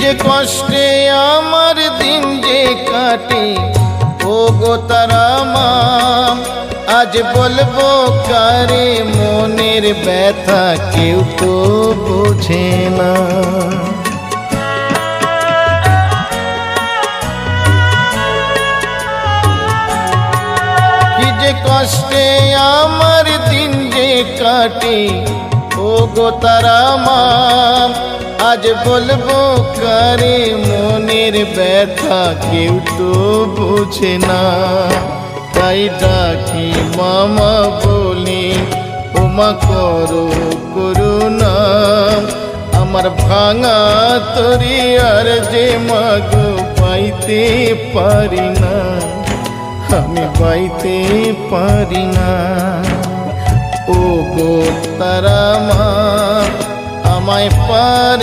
যে কষ্টে আমার দিন যে কাটে ও গো তারা মা, আজ বলবো কারে মনের ব্যথা কেউ তো বোঝে না। কি যে কষ্টে আমার দিন যে কাটে ও গো তারা মা, আজ বলবো কারে মনের ব্যথা কেউ তো বোঝে না। তাই ডাকি মামা বলি ওমা করো করুণা, আমার ভাঙা তরি আর যে মাগো পাইতে পারি না, আমি পাইতে পারি না। ও গো তারা মা আমায় পার